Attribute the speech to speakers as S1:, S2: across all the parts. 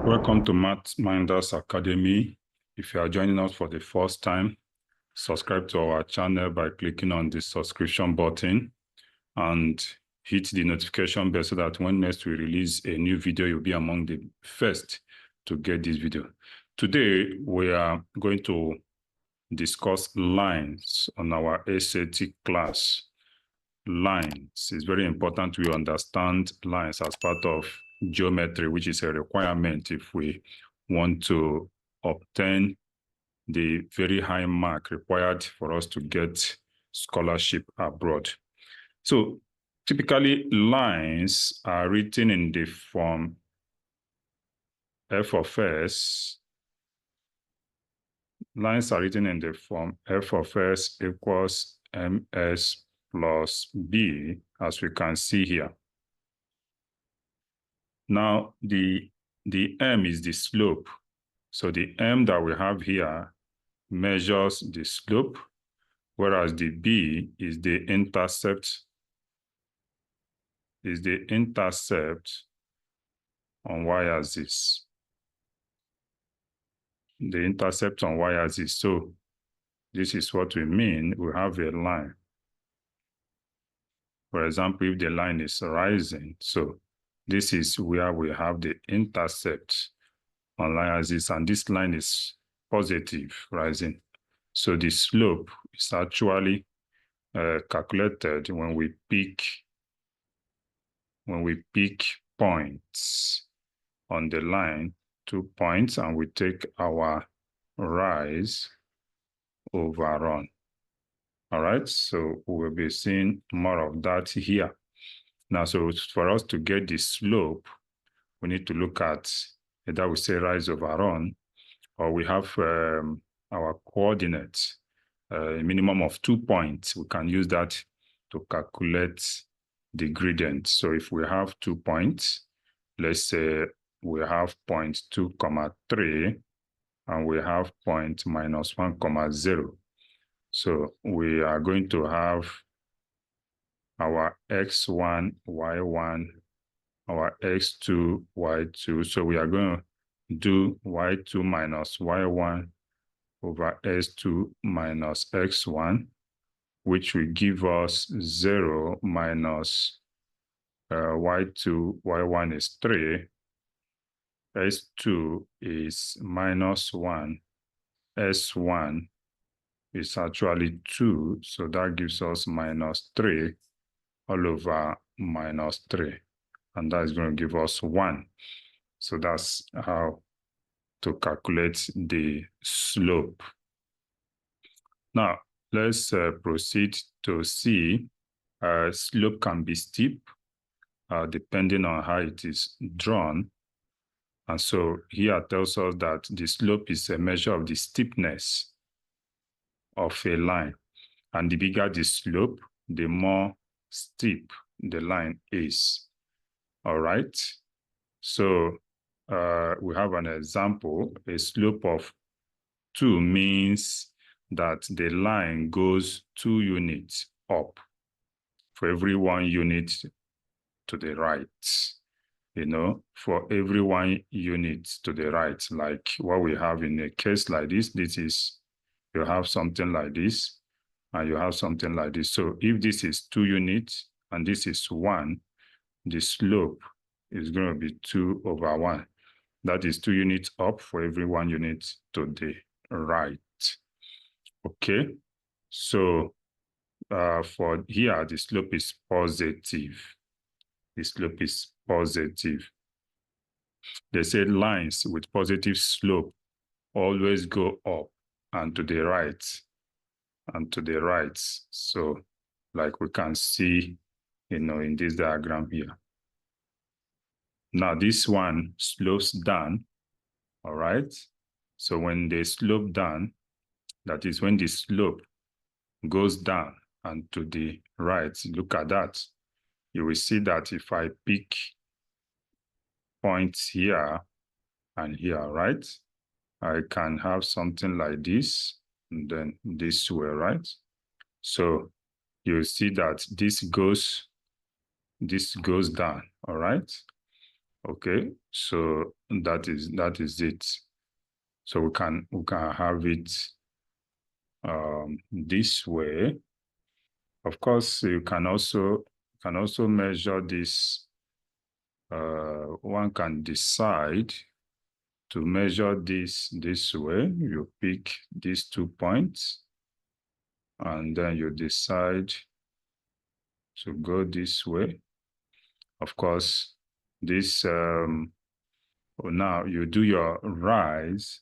S1: Welcome to Math Minders Academy. If you are joining us for the first time, subscribe to our channel by clicking on the subscription button and hit the notification bell so that when next we release a new video, you'll be among the first to get this video. Today, we are going to discuss lines on our SAT class. Lines. It's very important we understand lines as part of geometry, which is a requirement if we want to obtain the very high mark required for us to get scholarship abroad. So typically lines are written in the form f of s. Lines are written in the form f of s equals ms plus b, as we can see here. Now, the m is the slope. So the m that we have here measures the slope, whereas the b is the intercept, on y-axis. The intercept on y-axis. So this is what we mean. We have a line. For example, if the line is rising, so this is where we have the intercept on y-axis, and this line is positive, rising. So the slope is actually calculated when we pick points on the line, 2 points, and we take our rise over run. All right, so we'll be seeing more of that here. Now, so for us to get the slope, we need to look at either we say rise over run, or we have our coordinates, a minimum of 2 points. We can use that to calculate the gradient. So if we have 2 points, let's say we have point 2, 3, and we have point minus 1, 0. So we are going to have our x1, y1, our x2, y2. So we are going to do y2 minus y1 over s2 minus x1, which will give us 0 minus y2, y1 is 3, s2 is minus 1, s1 is actually 2, so that gives us minus 3 all over minus 3, and that is going to give us 1. So that's how to calculate the slope. Now, let's proceed to see slope can be steep depending on how it is drawn. And so here it tells us that the slope is a measure of the steepness of a line. And the bigger the slope, the more steep the line is. All right. So we have an example. A slope of 2 means that the line goes 2 units up for every 1 unit to the right. You know, for every 1 unit to the right, like what we have in a case like this, you have something like this, and you have something like this. So if this is 2 units and this is 1, the slope is going to be 2 over 1. That is 2 units up for every 1 unit to the right. Okay, so for here, the slope is positive. The slope is positive. They say lines with positive slope always go up and to the right and to the right. So like we can see, you know, in this diagram here. Now this one slopes down, all right? So when they slope down, that is when the slope goes down and to the right, look at that. You will see that if I pick points here and here, right? I can have something like this, and then this way, right? So you'll see that this goes down, all right? Okay, so that is it. So we can have it this way. Of course, you can also measure this. One can decide to measure this way. You pick these 2 points, and then you decide to go this way. Of course, this now you do your rise,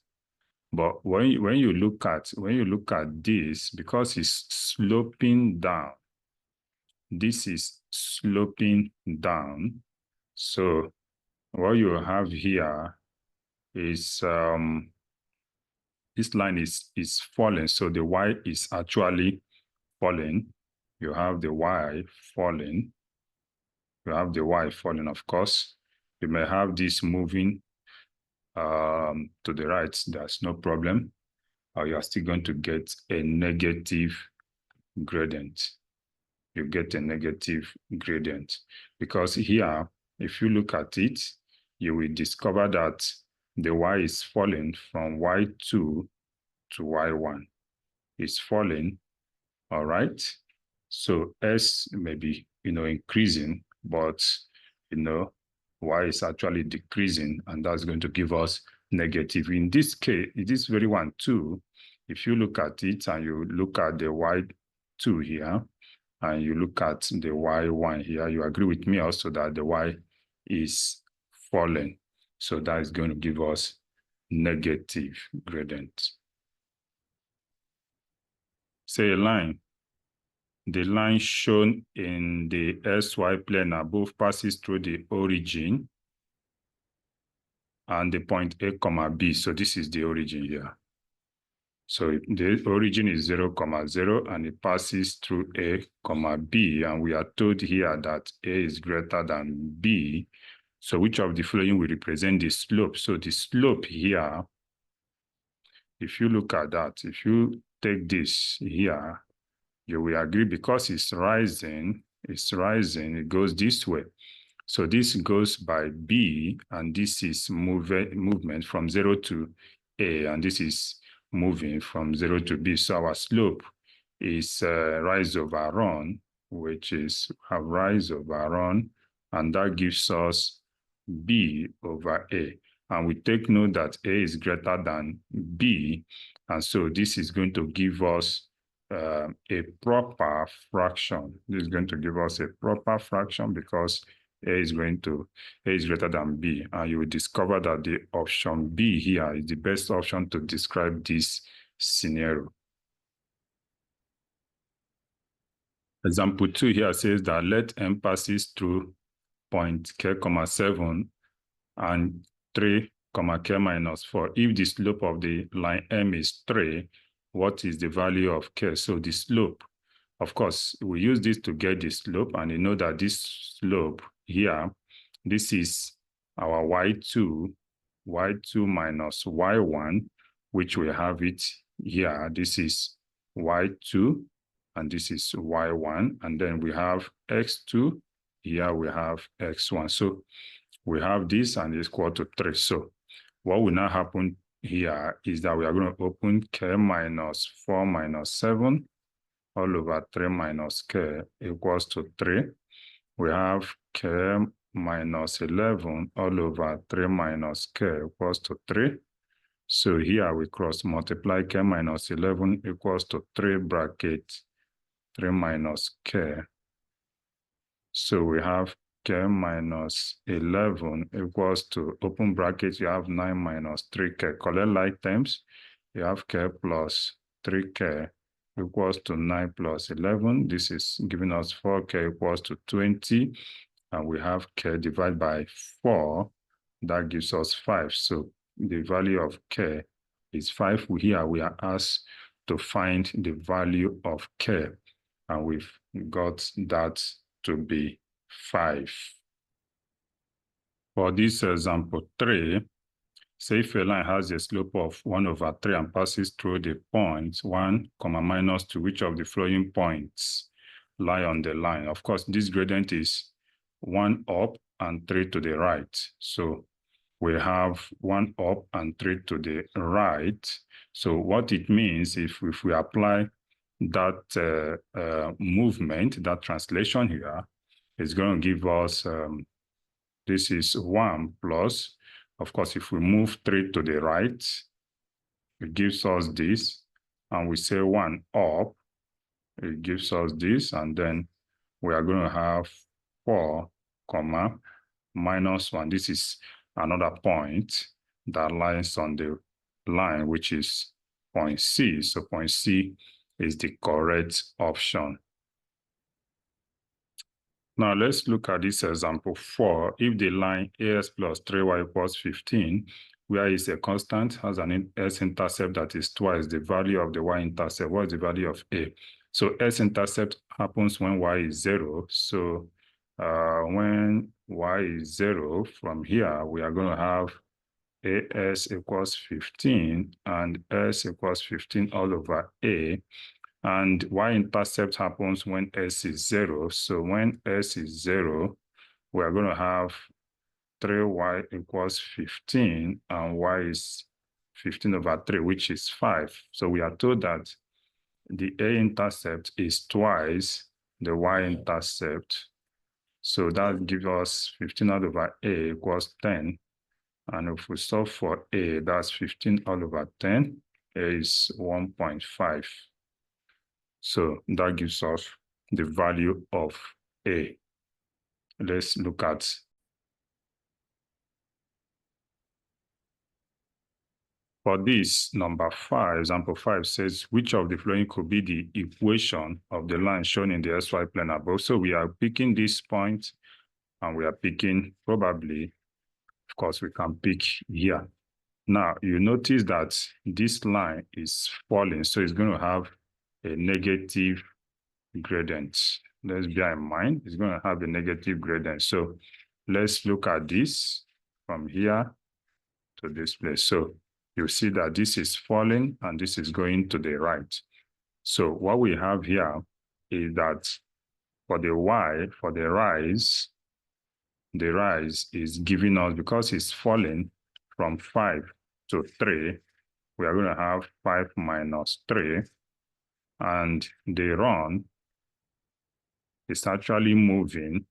S1: but when you look at this, because it's sloping down, this is sloping down. So what you have here is this line is falling. So the y is actually falling. You have the y falling. You have the y falling, of course. You may have this moving to the right. That's no problem. You are still going to get a negative gradient. You get a negative gradient because here, if you look at it, you will discover that the y is falling from y2 to y1. It's falling, all right? So s may be, increasing, but, y is actually decreasing, and that's going to give us negative. In this case, in this very one too, if you look at it and you look at the y2 here, and you look at the y1 here, you agree with me also that the y is falling. So that is going to give us negative gradient. Say a line. The line shown in the SY plane above passes through the origin and the point A, B. So this is the origin here. So the origin is 0, 0, and it passes through A, B. And we are told here that A is greater than B. So which of the following will represent the slope? So the slope here, if you look at that, if you take this here, you will agree because it's rising, it goes this way. So this goes by B, and this is movement from 0 to A, and this is moving from 0 to B. So our slope is rise over run, which is a rise over run, and that gives us B over A. And we take note that A is greater than B, and so this is going to give us a proper fraction. This is going to give us a proper fraction because A is greater than B. And you will discover that the option B here is the best option to describe this scenario. Example 2 here says that let M passes through point K, 7 and 3, K minus 4. If the slope of the line M is 3, what is the value of K? So the slope, of course, we use this to get the slope, and you know that this slope here, this is our y2 minus y1, which we have it here. This is y2, and this is y1, and then we have x2, here we have x1. So we have this, and it's equal to 3. So what will now happen here is that we are going to open K minus 4 minus 7 all over 3 minus K equals to 3. We have K minus 11 all over 3 minus K equals to 3. So here we cross multiply K minus 11 equals to 3 bracket 3 minus K. So we have K minus 11 equals to, open bracket, you have 9 minus 3K. Collect like terms, you have K plus 3K equals to 9 plus 11. This is giving us 4K equals to 20. And we have K divided by 4. That gives us 5. So the value of K is 5. Here we are asked to find the value of K. And we've got that to be 5. For this example 3, say if a line has a slope of 1 over 3 and passes through the points 1, minus 2, which of the following points lie on the line? Of course, this gradient is 1 up and 3 to the right. So we have 1 up and 3 to the right. So what it means, if we apply that movement, that translation here, it's going to give us, this is 1 plus, of course, if we move 3 to the right, it gives us this, and we say 1 up, it gives us this, and then we are going to have 4, comma, minus 1. This is another point that lies on the line, which is point C. So point C is the correct option. Now let's look at this example 4. If the line AS plus 3y equals 15, where is a constant, has an s-intercept that is twice the value of the y-intercept, what is the value of A? So s-intercept happens when y is 0. So when y is 0, from here, we are going to have AS equals 15 and S equals 15 all over A. And y-intercept happens when S is 0. So when S is 0, we are going to have 3y equals 15, and y is 15 over 3, which is 5. So we are told that the A-intercept is twice the y-intercept. So that gives us 15 all over A equals 10. And if we solve for A, that's 15 all over 10. A is 1.5. So that gives us the value of A. Let's look at for this number 5, example 5 says, which of the following could be the equation of the line shown in the XY plane above? So we are picking this point, and we are picking probably, of course, we can pick here. Now, you notice that this line is falling, so it's going to have a negative gradient. Let's bear in mind, it's going to have a negative gradient. So let's look at this from here to this place. So you see that this is falling and this is going to the right. So what we have here is that for the y, for the rise is giving us, because it's falling from 5 to 3, we are going to have 5 minus 3. And the run is actually moving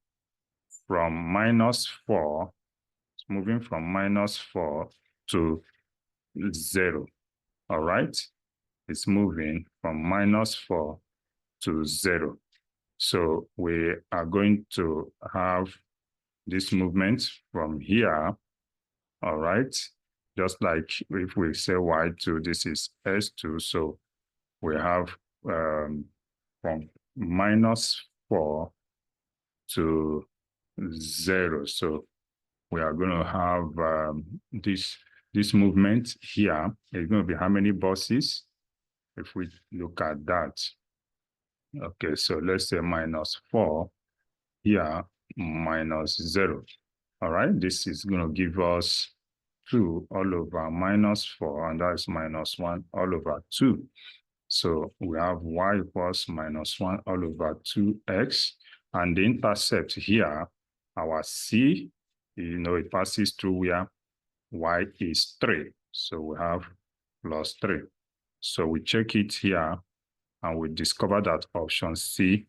S1: from -4, it's moving from -4 to 0. All right? It's moving from -4 to 0. So we are going to have this movement from here, all right? Just like if we say y2, this is s2, so we have from -4 to 0. So we are going to have this movement here. It's going to be how many buses? If we look at that. Okay, so let's say -4 here, -0. All right, this is going to give us 2 all over -4, and that's -1 all over 2. So we have y equals -1 all over 2x, and the intercept here, our c, it passes through where y is 3. So we have +3. So we check it here, and we discover that option C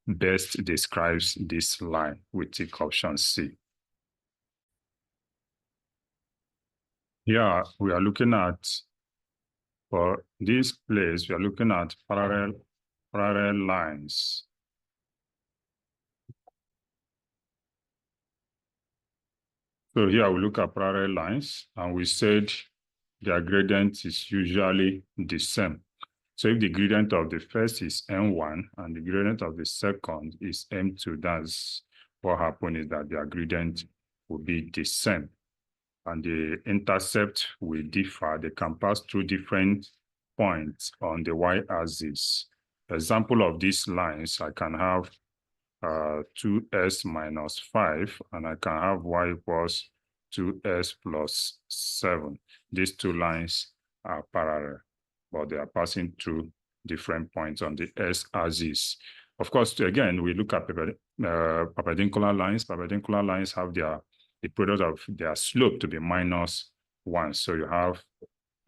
S1: best describes this line. We take option C. Here we are looking at, for this place, we are looking at parallel lines. So here we look at parallel lines, and we said their gradient is usually the same. So if the gradient of the first is M1 and the gradient of the second is M2, that's what happened, is that their gradient will be the same. And the intercept will differ. They can pass through different points on the y-axis. Example of these lines, I can have 2s minus 5, and I can have y equals 2s plus 7. These two lines are parallel, but they are passing through different points on the s-axis. Of course, again, we look at perpendicular lines. Perpendicular lines have the product of their slope to be -1. So you have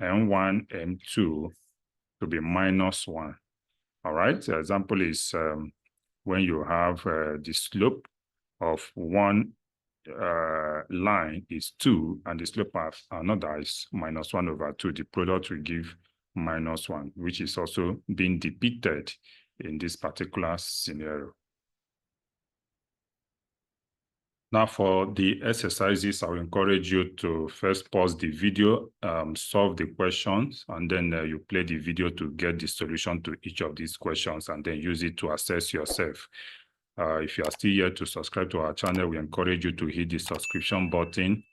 S1: M1, M2 to be -1. All right. The example is when you have the slope of one line is 2 and the slope of another is -1/2. The product will give -1, which is also being depicted in this particular scenario. Now for the exercises, I will encourage you to first pause the video, solve the questions, and then you play the video to get the solution to each of these questions and then use it to assess yourself. If you are still here to subscribe to our channel, we encourage you to hit the subscription button,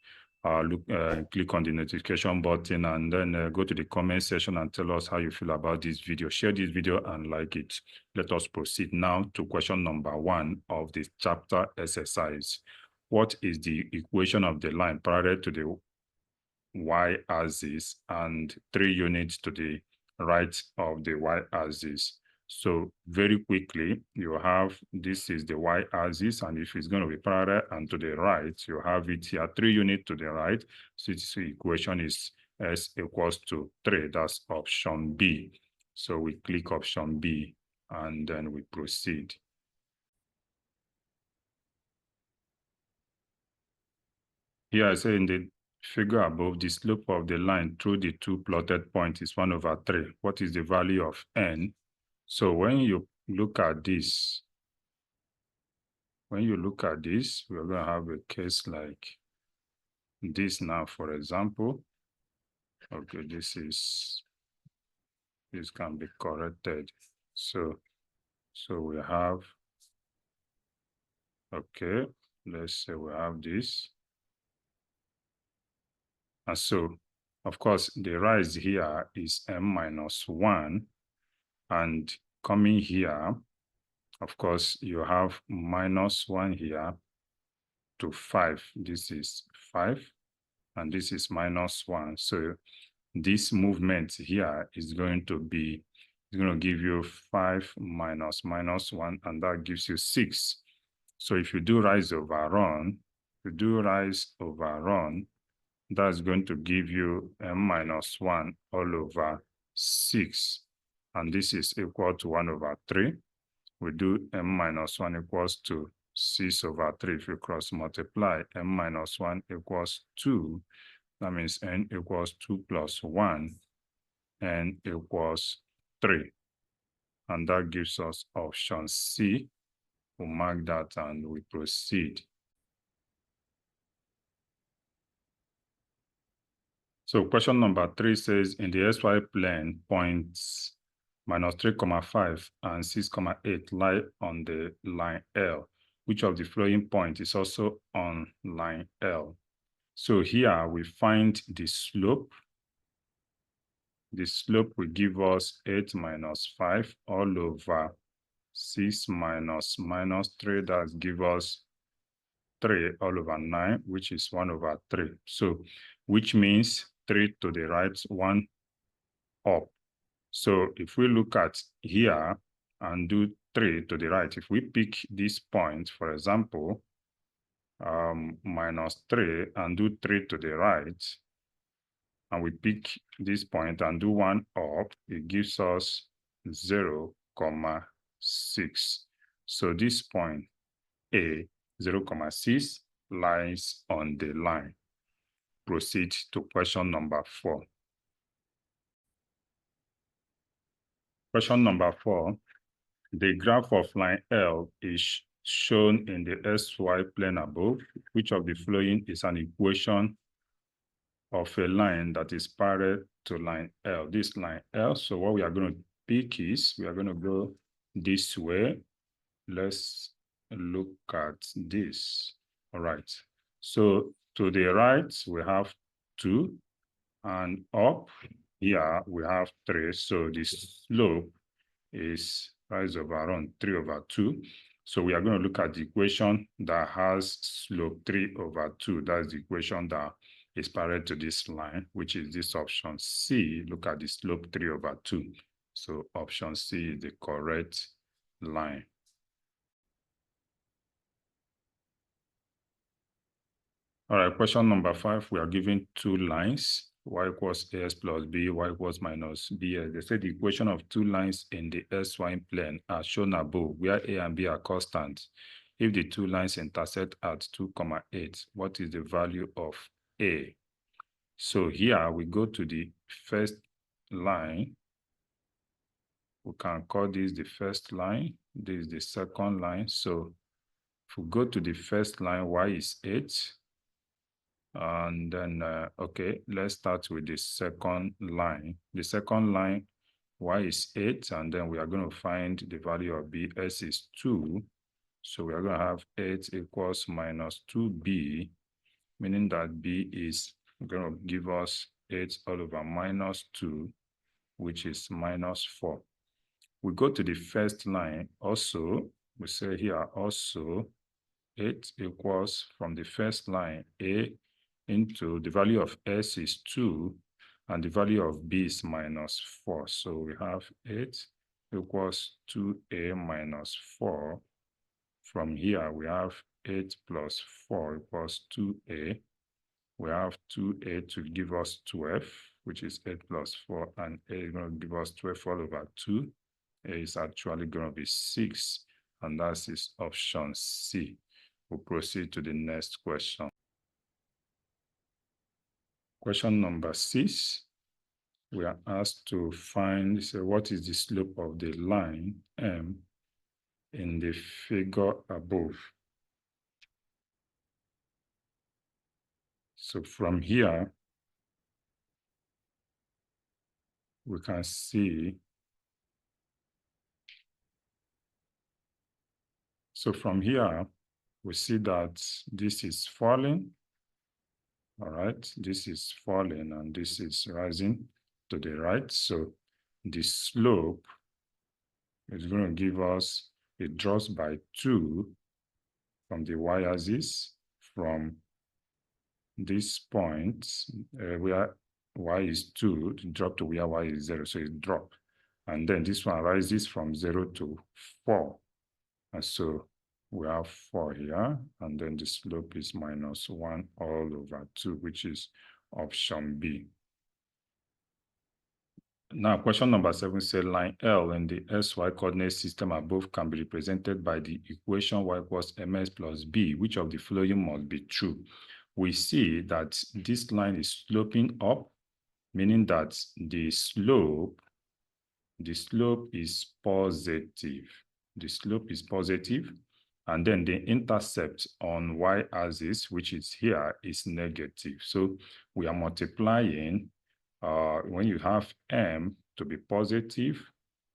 S1: click on the notification button, and then go to the comment section and tell us how you feel about this video. Share this video and like it. Let us proceed now to question number 1 of this chapter exercise. What is the equation of the line parallel to the y-axis and 3 units to the right of the y-axis? So very quickly, you have, this is the y-axis, and if it's going to be parallel and to the right, you have it here, 3 units to the right. So its equation is S equals to 3. That's option B. So we click option B, and then we proceed. Here I say in the figure above, the slope of the line through the 2 plotted points is 1/3. What is the value of n? So when you look at this, we're going to have a case like this now, for example. Okay, this can be corrected. So we have, okay, let's say we have this. And so, of course, the rise here is m-1, and coming here, of course, you have -1 here to 5. This is 5, and this is -1. So this movement here is going to be, it's going to give you 5 minus -1, and that gives you 6. So if you do rise over run, that's going to give you m-1 all over 6. And this is equal to 1/3. We do m-1 equals to 6/3. If you cross multiply, m-1 equals 2. That means n equals 2 plus 1, n equals 3. And that gives us option C. We'll mark that and we proceed. So question number 3 says, in the XY plane, points -3,5 and 6,8 lie on the line L. Which of the following point is also on line L? So here we find the slope. The slope will give us 8 minus 5 all over 6 minus -3. That gives us 3 all over 9, which is 1/3. So which means 3 to the right, 1 up. So if we look at here and do 3 to the right, if we pick this point, for example, -3 and do 3 to the right, and we pick this point and do 1 up, it gives us 0,6. So this point A, 0,6, lies on the line. Proceed to question number 4. Question number 4, the graph of line L is shown in the XY plane above. Which of the following is an equation of a line that is parallel to line L? This line L. So what we are going to pick is, we are going to go this way. Let's look at this. All right. So to the right, we have 2, and up here we have 3. So the slope is rise over around 3/2. So we are going to look at the equation that has slope 3/2. That's the equation that is parallel to this line, which is this option C. Look at the slope 3/2. So option C is the correct line. All right, question number 5, we are given two lines, y equals as plus b, y equals minus bs. They say the equation of two lines in the xy plane are shown above, where a and b are constants. If the two lines intersect at 2, 8, what is the value of a? So here we go to the first line. We can call this the first line. This is the second line. So if we go to the first line, y is 8. And then, okay, let's start with the second line. The second line, y is 8, and then we are going to find the value of b. S is 2. So we are going to have 8 equals minus 2b, meaning that b is going to give us 8 all over minus 2, which is minus 4. We go to the first line also, we say here also 8 equals from the first line a into the value of s is 2 and the value of b is minus 4. So we have 8 equals 2a minus 4. From here, we have 8 plus 4 equals 2a. We have 2a to give us 12, which is 8 plus 4, and a is going to give us 12 all over 2. A is actually going to be 6, and that is option C. We'll proceed to the next question. Question number 6. We are asked to find, so what is the slope of the line M in the figure above? So from here, we can see, so from here, we see that this is falling. All right, this is falling and this is rising to the right. So the slope is going to give us, it drops by 2 from the y-axis from this point where y is 2 to drop to where y is 0. So it dropped. And then this one rises from 0 to 4. And so we have 4 here, and then the slope is minus 1 all over 2, which is option B. Now, question number 7 says line L in the SY coordinate system above can be represented by the equation y equals ms plus b. Which of the following must be true? We see that this line is sloping up, meaning that the slope is positive. The slope is positive, and then the intercept on y-axis, which is here, is negative. So we are multiplying. When you have M to be positive,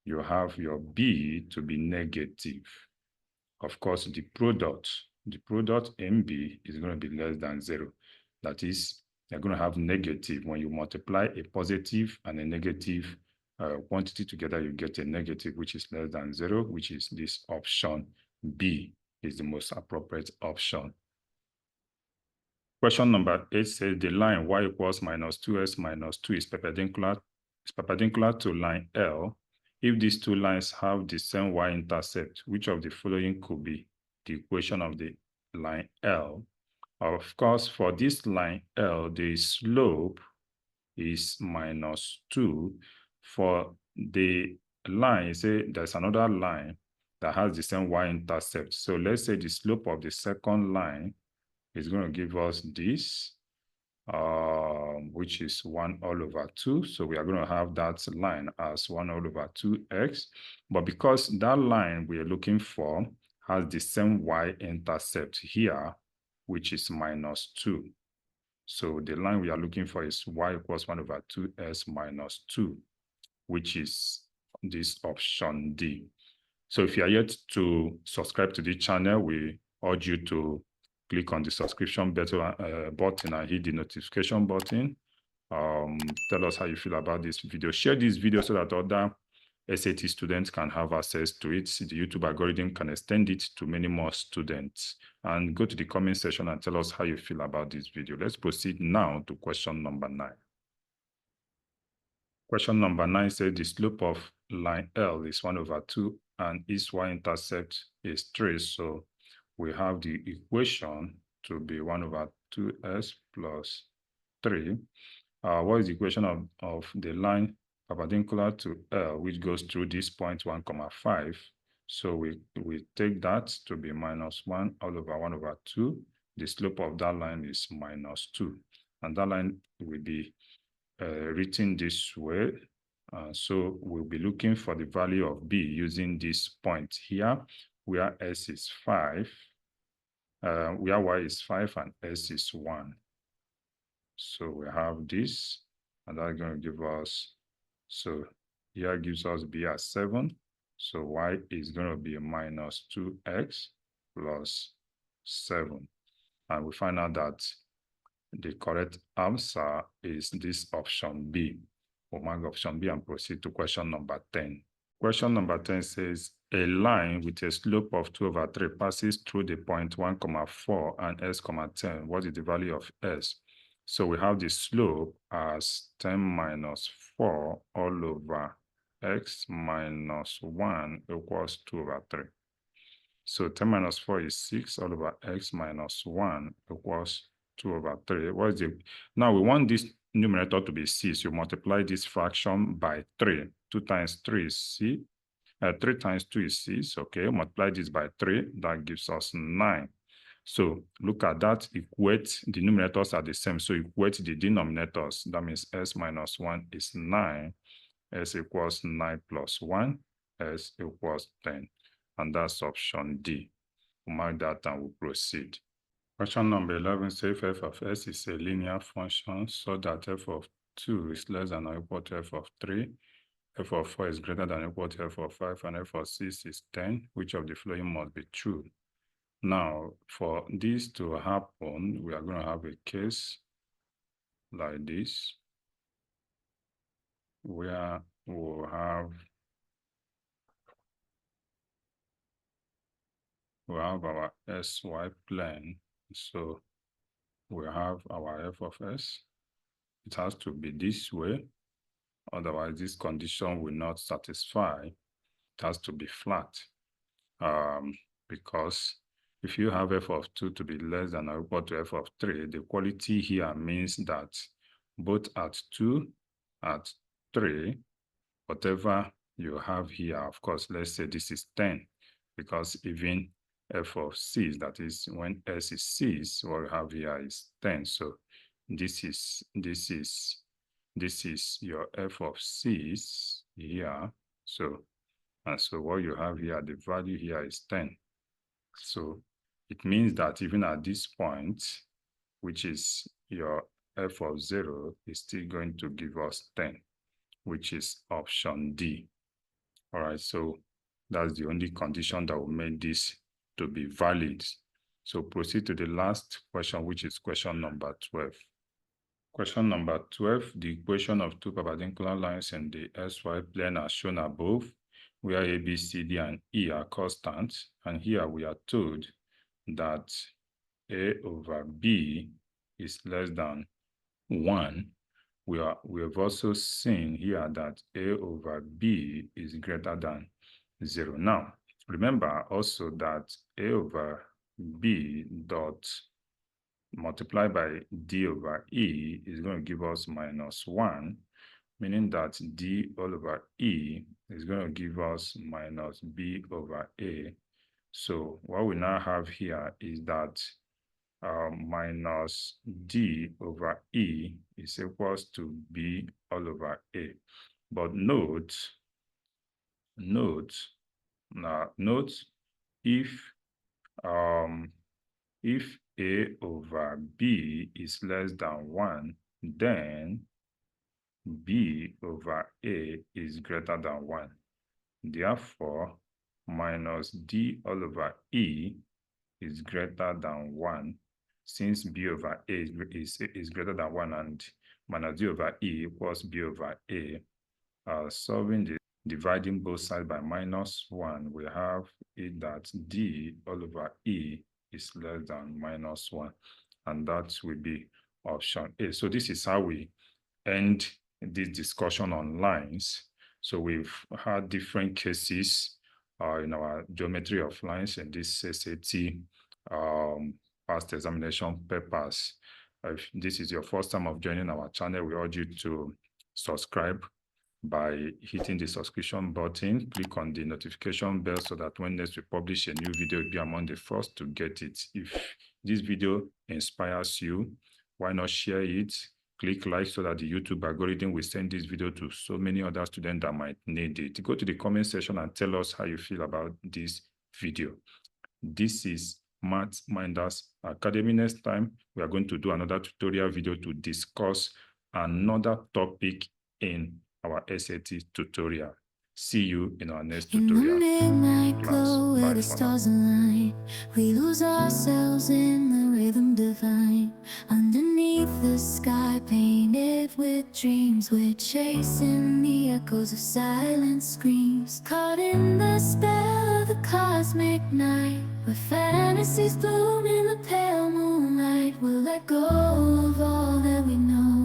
S1: you have your B to be negative. Of course, the product MB is going to be less than 0. That is, you're going to have negative. When you multiply a positive and a negative quantity together, you get a negative, which is less than 0, which is this option B is the most appropriate option. Question number 8 says the line y equals minus 2s minus 2 is perpendicular to line L. If these two lines have the same y-intercept, which of the following could be the equation of the line L? Of course, for this line L, the slope is minus 2. For the line, say there's another line that has the same y-intercept. So let's say the slope of the second line is going to give us this, which is 1 all over 2. So we are going to have that line as 1 all over 2x. But because that line we are looking for has the same y-intercept here, which is minus 2. So the line we are looking for is y equals 1 over 2s minus 2, which is this option D. So if you are yet to subscribe to the channel, we urge you to click on the subscription button and hit the notification button. Tell us how you feel about this video. Share this video so that other SAT students can have access to it. The YouTube algorithm can extend it to many more students. And go to the comment section and tell us how you feel about this video. Let's proceed now to question number 9. Question number 9 says the slope of line L is 1 over 2 and its y-intercept is 3. So we have the equation to be 1 over 2s plus 3. What is the equation of the line perpendicular to L, which goes through this point 1, 5? So we take that to be minus 1 all over 1 over 2. The slope of that line is minus 2. And that line will be written this way. So we'll be looking for the value of B using this point here, where S is 5, where Y is 5 and S is 1. So we have this, and that's going to give us, so here gives us B as 7. So Y is going to be minus 2x plus 7. And we find out that the correct answer is this option B. We'll mark option B and proceed to question number 10. Question number 10 says, a line with a slope of 2 over 3 passes through the point 1, 4 and S, 10. What is the value of S? So we have the slope as 10 minus 4 all over x minus 1 equals 2 over 3. So 10 minus 4 is 6 all over x minus 1 equals 2 over 3. What is the, now we want this numerator to be c, so you multiply this fraction by 3. 2 times 3 is c. 3 times 2 is 6, okay? Multiply this by 3, that gives us 9. So look at that, equate, the numerators are the same, so equate the denominators. That means s minus 1 is 9, s equals 9 plus 1, s equals 10. And that's option D. We'll mark that and we'll proceed. Question number 11 says f of s is a linear function so that f of 2 is less than or equal to f of 3, f of 4 is greater than or equal to f of 5, and f of 6 is 10. Which of the following must be true? Now, for this to happen, we are going to have a case like this, where we'll have our SY plane. So we have our f of s. It has to be this way. Otherwise, this condition will not satisfy. It has to be flat. Because if you have f of 2 to be less than or equal to f of 3, the quality here means that both at 2, at 3, whatever you have here, of course, let's say this is 10, because even f of 6, that is when s is 6, what we have here is 10. So this is your f of 6 here. So, and so what you have here, the value here is 10. So it means that even at this point, which is your f of 0, is still going to give us 10, which is option D. All right, so that's the only condition that will make this to be valid. So proceed to the last question, which is question number 12. Question number 12, the equation of two perpendicular lines in the XY plane are shown above, where A, B, C, D, and E are constants. And here we are told that A over B is less than 1. We have also seen here that A over B is greater than 0. Now, remember also that A over B dot multiplied by D over E is going to give us minus 1, meaning that D all over E is going to give us minus B over A. So what we now have here is that minus D over E is equals to B all over A. But note if A over B is less than 1, then B over A is greater than 1. Therefore, minus D all over E is greater than 1, since B over A is greater than 1 and minus D over E equals B over A. Solving the dividing both sides by minus 1, we have it that D all over E is less than minus 1, and that will be option A. So this is how we end this discussion on lines. So we've had different cases in our geometry of lines in this SAT past examination papers. If this is your first time of joining our channel, we urge you to subscribe by hitting the subscription button. Click on the notification bell so that when next we publish a new video, you'll be among the first to get it. If this video inspires you, why not share it? Click like so that the YouTube algorithm will send this video to so many other students that might need it. Go to the comment section and tell us how you feel about this video. This is Math Minders Academy. Next time, we are going to do another tutorial video to discuss another topic in our SAT tutorial. See you in our next tutorial.
S2: In the midnight glow where the stars align, we lose ourselves in the rhythm divine. Underneath the sky painted with dreams, we're chasing the echoes of silent screams. Caught in the spell of the cosmic night, where fantasies bloom in the pale moonlight. We'll let go of all that we know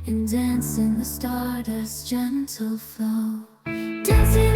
S2: and dance in the stardust's gentle flow. Dancing